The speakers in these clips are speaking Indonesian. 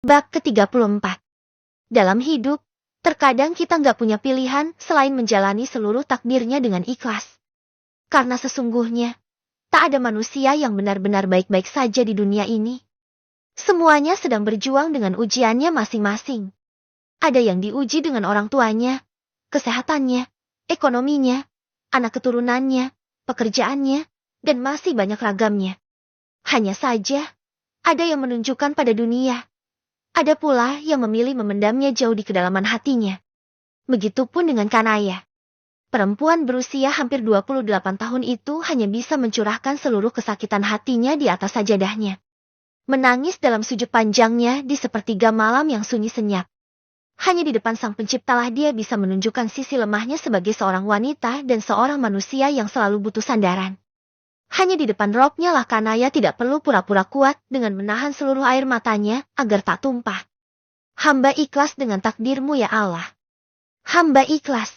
Bab ke-34. Dalam hidup, terkadang kita nggak punya pilihan selain menjalani seluruh takdirnya dengan ikhlas. Karena sesungguhnya, tak ada manusia yang benar-benar baik-baik saja di dunia ini. Semuanya sedang berjuang dengan ujiannya masing-masing. Ada yang diuji dengan orang tuanya, kesehatannya, ekonominya, anak keturunannya, pekerjaannya, dan masih banyak ragamnya. Hanya saja, ada yang menunjukkan pada dunia. Ada pula yang memilih memendamnya jauh di kedalaman hatinya. Begitupun dengan Kanaya. Perempuan berusia hampir 28 tahun itu hanya bisa mencurahkan seluruh kesakitan hatinya di atas sajadahnya. Menangis dalam sujud panjangnya di sepertiga malam yang sunyi senyap. Hanya di depan Sang Penciptalah dia bisa menunjukkan sisi lemahnya sebagai seorang wanita dan seorang manusia yang selalu butuh sandaran. Hanya di depan robnya lah Kanaya tidak perlu pura-pura kuat dengan menahan seluruh air matanya agar tak tumpah. Hamba ikhlas dengan takdirmu ya Allah. Hamba ikhlas.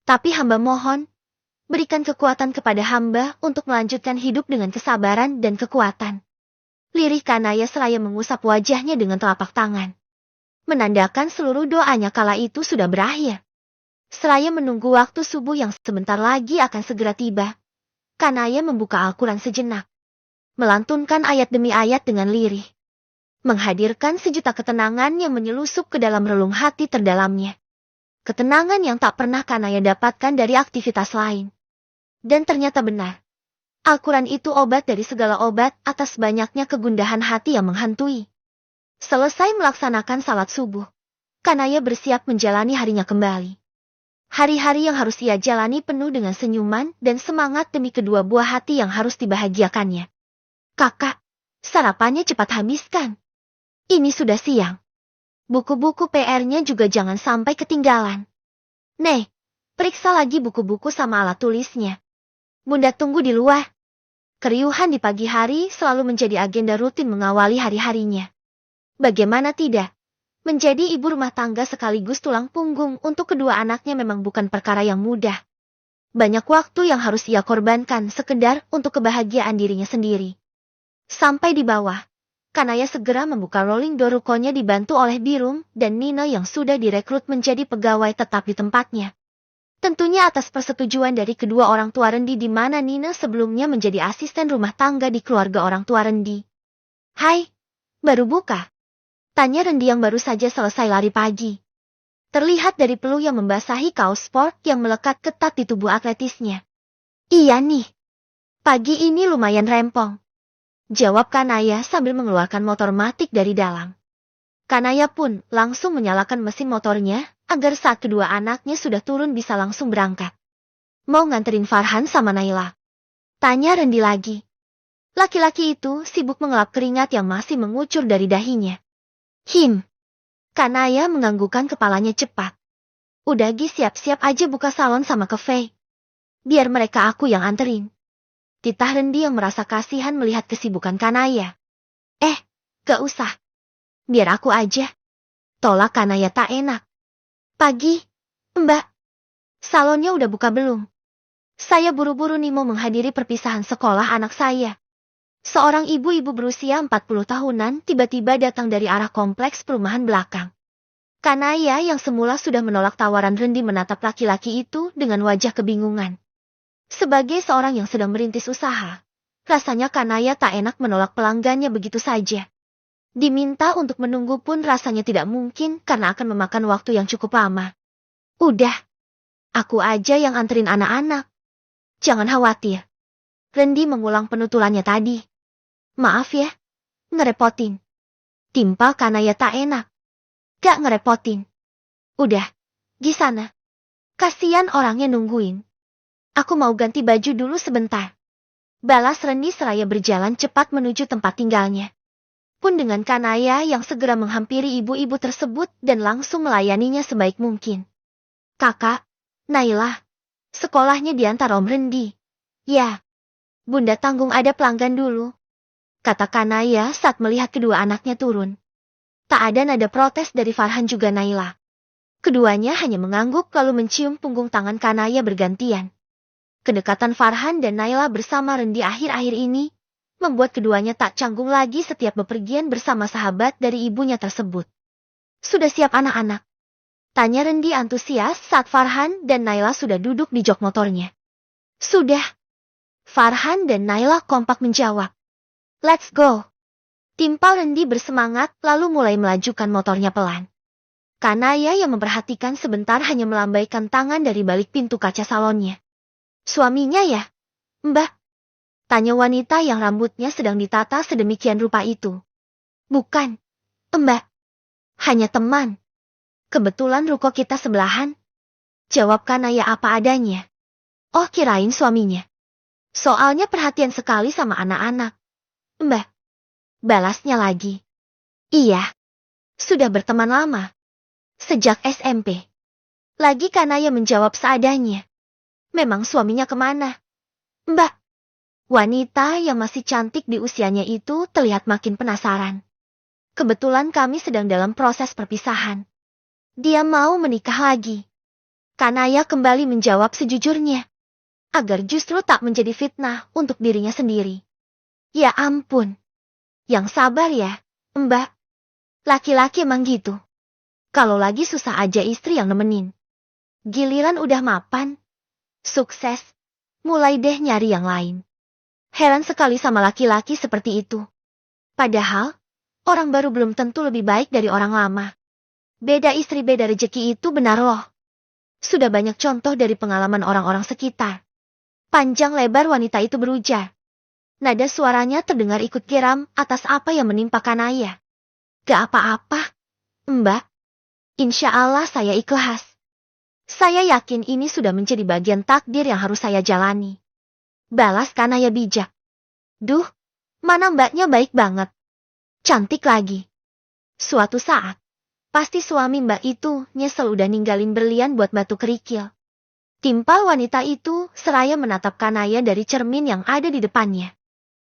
Tapi hamba mohon, berikan kekuatan kepada hamba untuk melanjutkan hidup dengan kesabaran dan kekuatan. Lirih Kanaya seraya mengusap wajahnya dengan telapak tangan. Menandakan seluruh doanya kala itu sudah berakhir. Seraya menunggu waktu subuh yang sebentar lagi akan segera tiba. Kanaya membuka Al-Quran sejenak. Melantunkan ayat demi ayat dengan lirih. Menghadirkan sejuta ketenangan yang menyelusup ke dalam relung hati terdalamnya. Ketenangan yang tak pernah Kanaya dapatkan dari aktivitas lain. Dan ternyata benar. Al-Quran itu obat dari segala obat atas banyaknya kegundahan hati yang menghantui. Selesai melaksanakan salat subuh, Kanaya bersiap menjalani harinya kembali. Hari-hari yang harus ia jalani penuh dengan senyuman dan semangat demi kedua buah hati yang harus dibahagiakannya. Kakak, sarapannya cepat habiskan. Ini sudah siang. Buku-buku PR-nya juga jangan sampai ketinggalan. Nih, periksa lagi buku-buku sama alat tulisnya. Bunda tunggu di luar. Keriuhan di pagi hari selalu menjadi agenda rutin mengawali hari-harinya. Bagaimana tidak? Menjadi ibu rumah tangga sekaligus tulang punggung untuk kedua anaknya memang bukan perkara yang mudah. Banyak waktu yang harus ia korbankan sekedar untuk kebahagiaan dirinya sendiri. Sampai di bawah, Kanaya segera membuka rolling door rukonya dibantu oleh Birum dan Nina yang sudah direkrut menjadi pegawai tetap di tempatnya. Tentunya atas persetujuan dari kedua orang tua Rendi di mana Nina sebelumnya menjadi asisten rumah tangga di keluarga orang tua Rendi. Hai, baru buka? Tanya Rendi yang baru saja selesai lari pagi. Terlihat dari peluh yang membasahi kaos sport yang melekat ketat di tubuh atletisnya. Iya nih. Pagi ini lumayan rempong. Jawab Kanaya sambil mengeluarkan motor matic dari dalam. Kanaya pun langsung menyalakan mesin motornya agar saat kedua anaknya sudah turun bisa langsung berangkat. Mau nganterin Farhan sama Naila? Tanya Rendi lagi. Laki-laki itu sibuk mengelap keringat yang masih mengucur dari dahinya. Kanaya menganggukkan kepalanya cepat. Udah Gi siap-siap aja buka salon sama cafe. Biar mereka aku yang anterin. Titah Rendi yang merasa kasihan melihat kesibukan Kanaya. Gak usah. Biar aku aja. Tolak Kanaya tak enak. Pagi, Mbak. Salonnya udah buka belum? Saya buru-buru nih mau menghadiri perpisahan sekolah anak saya. Seorang ibu-ibu berusia 40 tahunan tiba-tiba datang dari arah kompleks perumahan belakang. Kanaya yang semula sudah menolak tawaran Rendi menatap laki-laki itu dengan wajah kebingungan. Sebagai seorang yang sedang merintis usaha, rasanya Kanaya tak enak menolak pelanggannya begitu saja. Diminta untuk menunggu pun rasanya tidak mungkin karena akan memakan waktu yang cukup lama. Udah, aku aja yang anterin anak-anak. Jangan khawatir. Rendi mengulang penutulannya tadi. Maaf ya, ngerepotin. Timpal Kanaya tak enak. Gak ngerepotin. Udah, di sana. Kasian orangnya nungguin. Aku mau ganti baju dulu sebentar. Balas Rendi seraya berjalan cepat menuju tempat tinggalnya. Pun dengan Kanaya yang segera menghampiri ibu-ibu tersebut dan langsung melayaninya sebaik mungkin. Kakak, Naila, sekolahnya diantar Om Rendi. Ya, Bunda tanggung ada pelanggan dulu. Kata Kanaya saat melihat kedua anaknya turun. Tak ada nada protes dari Farhan juga Naila. Keduanya hanya mengangguk lalu mencium punggung tangan Kanaya bergantian. Kedekatan Farhan dan Naila bersama Rendi akhir-akhir ini membuat keduanya tak canggung lagi setiap bepergian bersama sahabat dari ibunya tersebut. Sudah siap anak-anak? Tanya Rendi antusias saat Farhan dan Naila sudah duduk di jok motornya. Sudah. Farhan dan Naila kompak menjawab. Let's go. Timpal Rendi bersemangat lalu mulai melajukan motornya pelan. Kanaya yang memperhatikan sebentar hanya melambaikan tangan dari balik pintu kaca salonnya. Suaminya ya? Mbak? Tanya wanita yang rambutnya sedang ditata sedemikian rupa itu. Bukan, Mbak. Hanya teman. Kebetulan ruko kita sebelahan. Jawab Kanaya apa adanya. Oh, kirain suaminya. Soalnya perhatian sekali sama anak-anak. Mbak. Balasnya lagi. Iya. Sudah berteman lama. Sejak SMP. Lagi Kanaya menjawab seadanya. Memang suaminya kemana? Mbak. Wanita yang masih cantik di usianya itu terlihat makin penasaran. Kebetulan kami sedang dalam proses perpisahan. Dia mau menikah lagi. Kanaya kembali menjawab sejujurnya. Agar justru tak menjadi fitnah untuk dirinya sendiri. Ya ampun. Yang sabar ya, Mbak. Laki-laki emang gitu. Kalau lagi susah aja istri yang nemenin. Giliran udah mapan. Sukses. Mulai deh nyari yang lain. Heran sekali sama laki-laki seperti itu. Padahal, orang baru belum tentu lebih baik dari orang lama. Beda istri beda rejeki itu benar loh. Sudah banyak contoh dari pengalaman orang-orang sekitar. Panjang lebar wanita itu berujar. Nada suaranya terdengar ikut geram atas apa yang menimpa Kanaya. Gak apa-apa, Mbak. Insya Allah saya ikhlas. Saya yakin ini sudah menjadi bagian takdir yang harus saya jalani. Balas Kanaya bijak. Duh, mana mbaknya baik banget. Cantik lagi. Suatu saat, pasti suami mbak itu nyesel udah ninggalin berlian buat batu kerikil. Timpal wanita itu seraya menatap Kanaya dari cermin yang ada di depannya.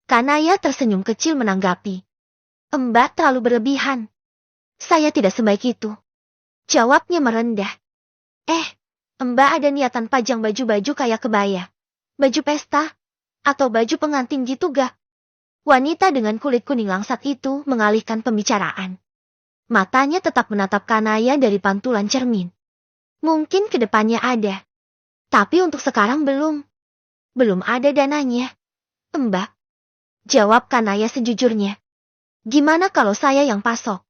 Kanaya tersenyum kecil menanggapi. Mbak terlalu berlebihan. Saya tidak sebaik itu. Jawabnya merendah. Mbak ada niatan pajang baju-baju kayak kebaya, baju pesta, atau baju pengantin gitu gak? Wanita dengan kulit kuning langsat itu mengalihkan pembicaraan. Matanya tetap menatap Kanaya dari pantulan cermin. Mungkin kedepannya ada. Tapi untuk sekarang belum. Belum ada dananya. Mbak. Jawab Kanaya sejujurnya. Gimana kalau saya yang pasok?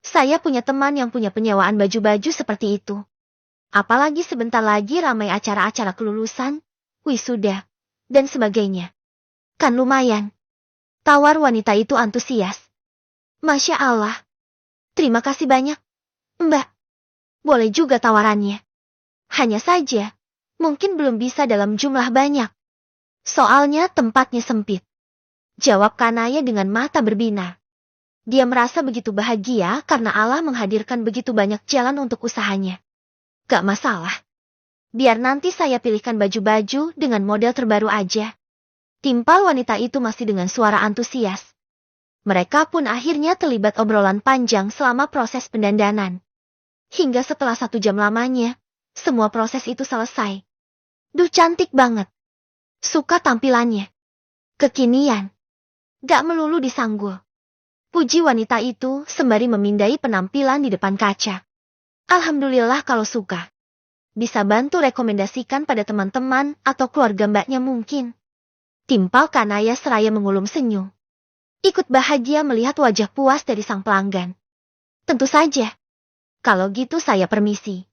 Saya punya teman yang punya penyewaan baju-baju seperti itu. Apalagi sebentar lagi ramai acara-acara kelulusan, wisuda, dan sebagainya. Kan lumayan. Tawar wanita itu antusias. Masya Allah. Terima kasih banyak, Mbak. Boleh juga tawarannya. Hanya saja, mungkin belum bisa dalam jumlah banyak. Soalnya tempatnya sempit. Jawab Kanaya dengan mata berbinar. Dia merasa begitu bahagia karena Allah menghadirkan begitu banyak jalan untuk usahanya. Gak masalah. Biar nanti saya pilihkan baju-baju dengan model terbaru aja. Timpal wanita itu masih dengan suara antusias. Mereka pun akhirnya terlibat obrolan panjang selama proses pendandanan. Hingga setelah 1 jam lamanya, semua proses itu selesai. Duh cantik banget. Suka tampilannya. Kekinian. Gak melulu disanggul. Puji wanita itu sembari memindai penampilan di depan kaca. Alhamdulillah kalau suka. Bisa bantu rekomendasikan pada teman-teman atau keluarga mbaknya mungkin. Timpal Kanaya seraya mengulum senyum. Ikut bahagia melihat wajah puas dari sang pelanggan. Tentu saja. Kalau gitu saya permisi.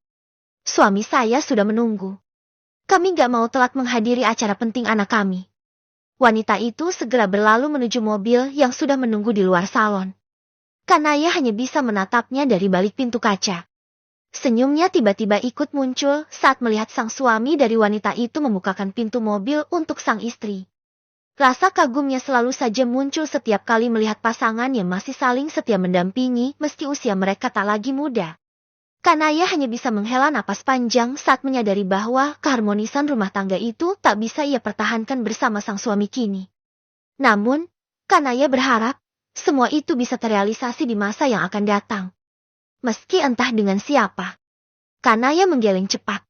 Suami saya sudah menunggu. Kami gak mau telat menghadiri acara penting anak kami. Wanita itu segera berlalu menuju mobil yang sudah menunggu di luar salon. Kanaya hanya bisa menatapnya dari balik pintu kaca. Senyumnya tiba-tiba ikut muncul saat melihat sang suami dari wanita itu membukakan pintu mobil untuk sang istri. Rasa kagumnya selalu saja muncul setiap kali melihat pasangan yang masih saling setia mendampingi meski usia mereka tak lagi muda. Kanaya hanya bisa menghela napas panjang saat menyadari bahwa keharmonisan rumah tangga itu tak bisa ia pertahankan bersama sang suami kini. Namun, Kanaya berharap semua itu bisa terrealisasi di masa yang akan datang. Meski entah dengan siapa. Kanaya menggeleng cepat.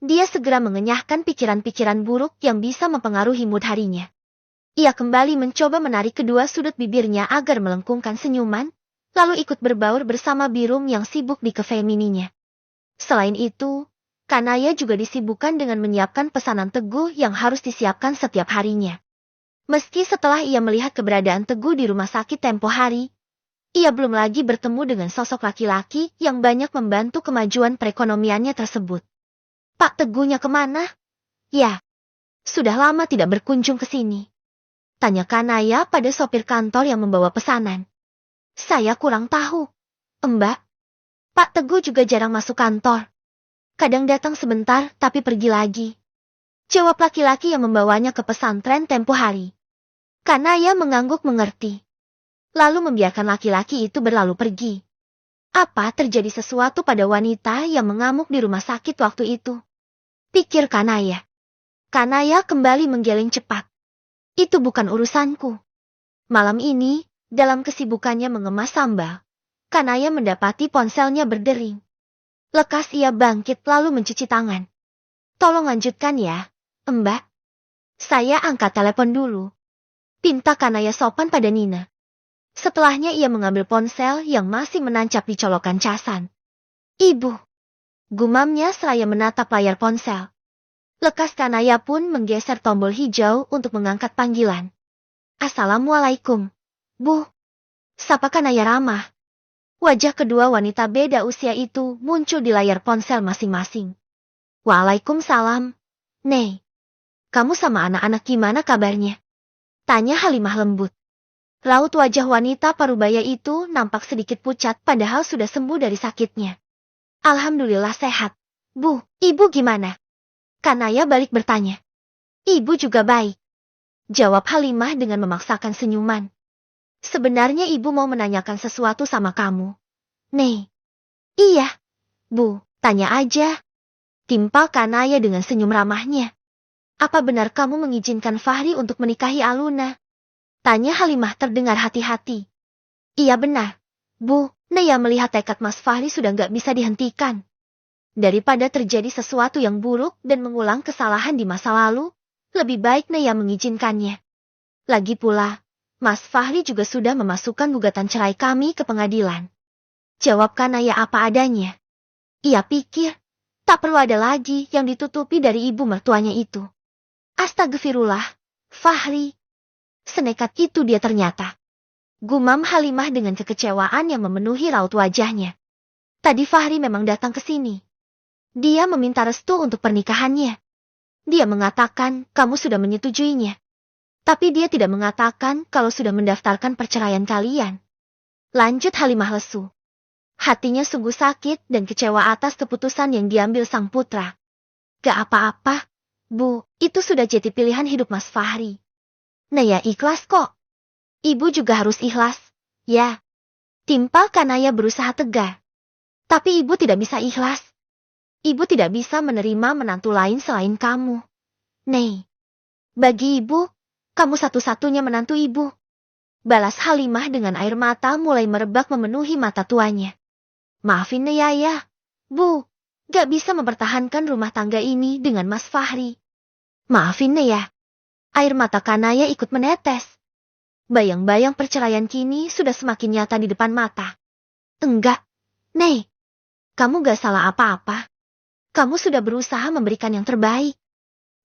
Dia segera mengenyahkan pikiran-pikiran buruk yang bisa mempengaruhi mood harinya. Ia kembali mencoba menarik kedua sudut bibirnya agar melengkungkan senyuman, lalu ikut berbaur bersama Birum yang sibuk di kafe mininya. Selain itu, Kanaya juga disibukkan dengan menyiapkan pesanan Teguh yang harus disiapkan setiap harinya. Meski setelah ia melihat keberadaan Teguh di rumah sakit tempo hari, ia belum lagi bertemu dengan sosok laki-laki yang banyak membantu kemajuan perekonomiannya tersebut. Pak Teguhnya kemana? Ya, sudah lama tidak berkunjung ke sini. Tanya Kanaya pada sopir kantor yang membawa pesanan. Saya kurang tahu, Mbak. Pak Teguh juga jarang masuk kantor. Kadang datang sebentar tapi pergi lagi. Jawab laki-laki yang membawanya ke pesantren tempo hari. Kanaya mengangguk mengerti. Lalu membiarkan laki-laki itu berlalu pergi. Apa terjadi sesuatu pada wanita yang mengamuk di rumah sakit waktu itu? Pikir Kanaya. Kanaya kembali menggeleng cepat. Itu bukan urusanku. Malam ini, dalam kesibukannya mengemas sambal, Kanaya mendapati ponselnya berdering. Lekas ia bangkit lalu mencuci tangan. Tolong lanjutkan ya, Mbak. Saya angkat telepon dulu. Pinta Kanaya sopan pada Nina. Setelahnya ia mengambil ponsel yang masih menancap di colokan casan. Ibu. Gumamnya seraya menatap layar ponsel. Lekas Kanaya pun menggeser tombol hijau untuk mengangkat panggilan. Assalamualaikum, Bu. Sapa Kanaya ramah. Wajah kedua wanita beda usia itu muncul di layar ponsel masing-masing. Waalaikumsalam. Nei, kamu sama anak-anak gimana kabarnya? Tanya Halimah lembut. Raut wajah wanita parubaya itu nampak sedikit pucat padahal sudah sembuh dari sakitnya. Alhamdulillah sehat. Bu, ibu gimana? Kanaya balik bertanya. Ibu juga baik. Jawab Halimah dengan memaksakan senyuman. Sebenarnya ibu mau menanyakan sesuatu sama kamu. Nei. Iya. Bu, tanya aja. Timpal Kanaya dengan senyum ramahnya. Apa benar kamu mengizinkan Fahri untuk menikahi Aluna? Tanya Halimah terdengar hati-hati. Iya benar. Bu, Naya melihat tekad Mas Fahri sudah nggak bisa dihentikan. Daripada terjadi sesuatu yang buruk dan mengulang kesalahan di masa lalu, lebih baik Naya mengizinkannya. Lagi pula, Mas Fahri juga sudah memasukkan gugatan cerai kami ke pengadilan. Jawab Kanaya apa adanya. Ia pikir, tak perlu ada lagi yang ditutupi dari ibu mertuanya itu. Astagfirullah, Fahri. Senekat itu dia ternyata. Gumam Halimah dengan kekecewaan yang memenuhi raut wajahnya. Tadi Fahri memang datang ke sini. Dia meminta restu untuk pernikahannya. Dia mengatakan kamu sudah menyetujuinya. Tapi dia tidak mengatakan kalau sudah mendaftarkan perceraian kalian. Lanjut Halimah lesu. Hatinya sungguh sakit dan kecewa atas keputusan yang diambil sang putra. Gak apa-apa, Bu, itu sudah jadi pilihan hidup Mas Fahri. Naya ikhlas kok. Ibu juga harus ikhlas, ya. Timpal Kanaya berusaha tegar. Tapi ibu tidak bisa ikhlas. Ibu tidak bisa menerima menantu lain selain kamu. Nei, bagi ibu, kamu satu-satunya menantu ibu. Balas Halimah dengan air mata mulai merebak memenuhi mata tuanya. Maafin Naya ya, Bu, gak bisa mempertahankan rumah tangga ini dengan Mas Fahri. Maafin Naya. Air mata Kanaya ikut menetes. Bayang-bayang perceraian kini sudah semakin nyata di depan mata. Enggak, Nei. Kamu gak salah apa-apa. Kamu sudah berusaha memberikan yang terbaik.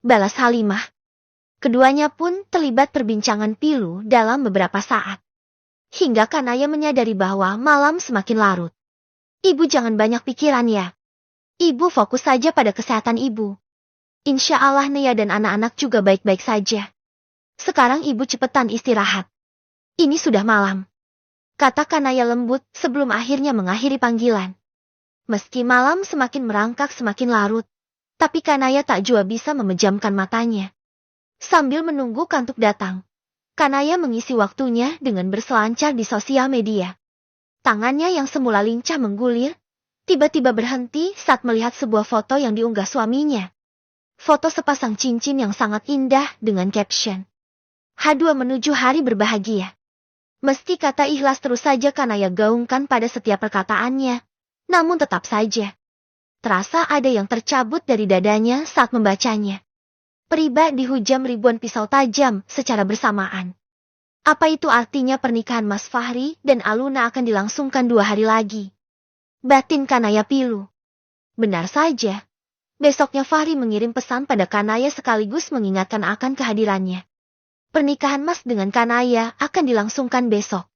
Balas Halimah. Keduanya pun terlibat perbincangan pilu dalam beberapa saat. Hingga Kanaya menyadari bahwa malam semakin larut. Ibu jangan banyak pikiran ya. Ibu fokus saja pada kesehatan ibu. Insya Allah Naya dan anak-anak juga baik-baik saja. Sekarang ibu cepetan istirahat. Ini sudah malam. Kata Kanaya lembut sebelum akhirnya mengakhiri panggilan. Meski malam semakin merangkak semakin larut, tapi Kanaya tak jua bisa memejamkan matanya. Sambil menunggu kantuk datang, Kanaya mengisi waktunya dengan berselancar di sosial media. Tangannya yang semula lincah menggulir, tiba-tiba berhenti saat melihat sebuah foto yang diunggah suaminya. Foto sepasang cincin yang sangat indah dengan caption. H2 menuju hari berbahagia. Meski kata ikhlas terus saja Kanaya gaungkan pada setiap perkataannya, namun tetap saja terasa ada yang tercabut dari dadanya saat membacanya. Periba dihujam ribuan pisau tajam secara bersamaan. Apa itu artinya pernikahan Mas Fahri dan Aluna akan dilangsungkan 2 hari lagi? Batin Kanaya pilu. Benar saja. Besoknya Fahri mengirim pesan pada Kanaya sekaligus mengingatkan akan kehadirannya. Pernikahan Mas dengan Kanaya akan dilangsungkan besok.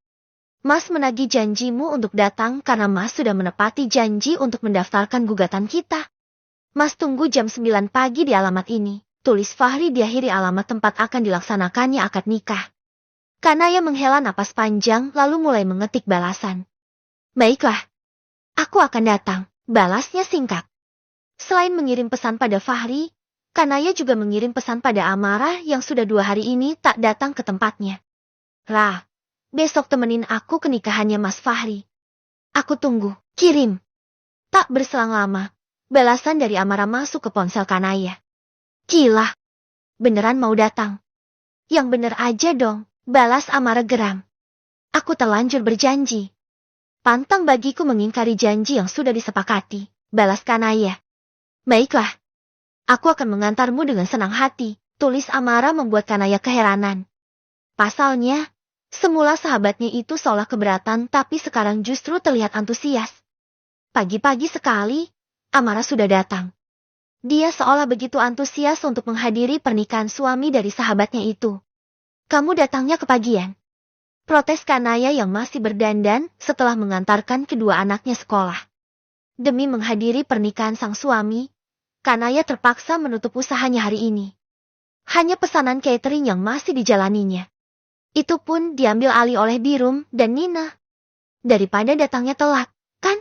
Mas menagih janjimu untuk datang karena Mas sudah menepati janji untuk mendaftarkan gugatan kita. Mas tunggu jam 9 pagi di alamat ini. Tulis Fahri diakhiri alamat tempat akan dilaksanakannya akad nikah. Kanaya menghela napas panjang lalu mulai mengetik balasan. Baiklah. Aku akan datang. Balasnya singkat. Selain mengirim pesan pada Fahri, Kanaya juga mengirim pesan pada Amara yang sudah 2 hari ini tak datang ke tempatnya. Rah, besok temenin aku ke nikahannya Mas Fahri. Aku tunggu. Kirim. Tak berselang lama, balasan dari Amara masuk ke ponsel Kanaya. Gila. Beneran mau datang? Yang bener aja dong, balas Amara geram. Aku terlanjur berjanji. Pantang bagiku mengingkari janji yang sudah disepakati, balas Kanaya. Baiklah. Aku akan mengantarmu dengan senang hati, tulis Amara membuat Kanaya keheranan. Pasalnya, semula sahabatnya itu seolah keberatan tapi sekarang justru terlihat antusias. Pagi-pagi sekali, Amara sudah datang. Dia seolah begitu antusias untuk menghadiri pernikahan suami dari sahabatnya itu. Kamu datangnya kepagian. Protes Kanaya yang masih berdandan setelah mengantarkan kedua anaknya sekolah. Demi menghadiri pernikahan sang suami, Kanaya terpaksa menutup usahanya hari ini. Hanya pesanan catering yang masih dijalaninya. Itu pun diambil alih oleh Birum dan Nina. Daripada datangnya telat, kan?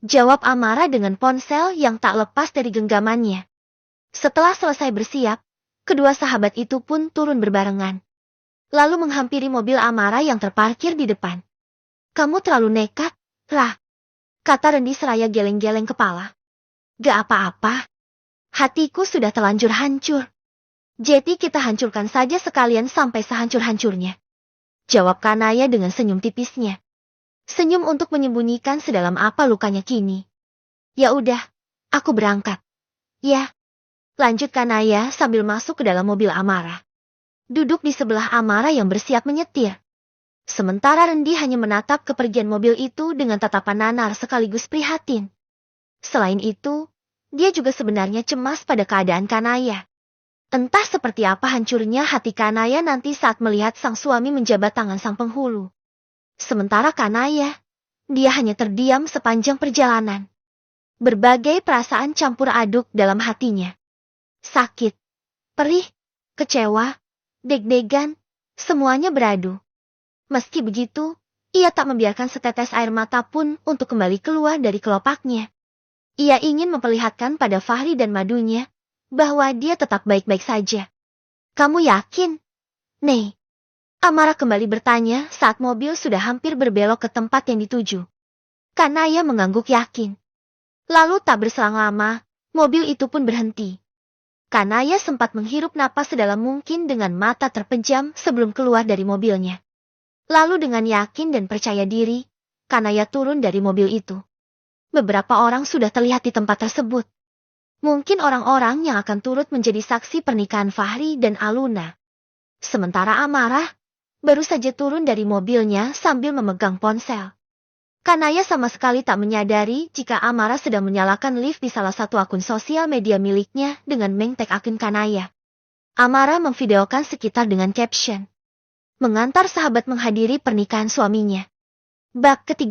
Jawab Amara dengan ponsel yang tak lepas dari genggamannya. Setelah selesai bersiap, kedua sahabat itu pun turun berbarengan. Lalu menghampiri mobil Amara yang terparkir di depan. Kamu terlalu nekat, Rah. Kata Rendi seraya geleng-geleng kepala. Gak apa-apa. Hatiku sudah terlanjur hancur. Jadi kita hancurkan saja sekalian sampai sehancur-hancurnya. Jawab Kanaya dengan senyum tipisnya. Senyum untuk menyembunyikan sedalam apa lukanya kini. Ya udah, aku berangkat. Ya. Lanjut Kanaya sambil masuk ke dalam mobil Amara. Duduk di sebelah Amara yang bersiap menyetir. Sementara Rendi hanya menatap kepergian mobil itu dengan tatapan nanar sekaligus prihatin. Selain itu, dia juga sebenarnya cemas pada keadaan Kanaya. Entah seperti apa hancurnya hati Kanaya nanti saat melihat sang suami menjabat tangan sang penghulu. Sementara Kanaya, dia hanya terdiam sepanjang perjalanan. Berbagai perasaan campur aduk dalam hatinya. Sakit, perih, kecewa, deg-degan, semuanya beradu. Meski begitu, ia tak membiarkan setetes air mata pun untuk kembali keluar dari kelopaknya. Ia ingin memperlihatkan pada Fahri dan madunya, bahwa dia tetap baik-baik saja. Kamu yakin? Nei. Amara kembali bertanya saat mobil sudah hampir berbelok ke tempat yang dituju. Kanaya mengangguk yakin. Lalu tak berselang lama, mobil itu pun berhenti. Kanaya sempat menghirup napas sedalam mungkin dengan mata terpejam sebelum keluar dari mobilnya. Lalu dengan yakin dan percaya diri, Kanaya turun dari mobil itu. Beberapa orang sudah terlihat di tempat tersebut. Mungkin orang-orang yang akan turut menjadi saksi pernikahan Fahri dan Aluna. Sementara Amara baru saja turun dari mobilnya sambil memegang ponsel. Kanaya sama sekali tak menyadari jika Amara sedang menyalakan live di salah satu akun sosial media miliknya dengan meng-tag akun Kanaya. Amara memvideokan sekitar dengan caption. Mengantar sahabat menghadiri pernikahan suaminya. Bab ke-3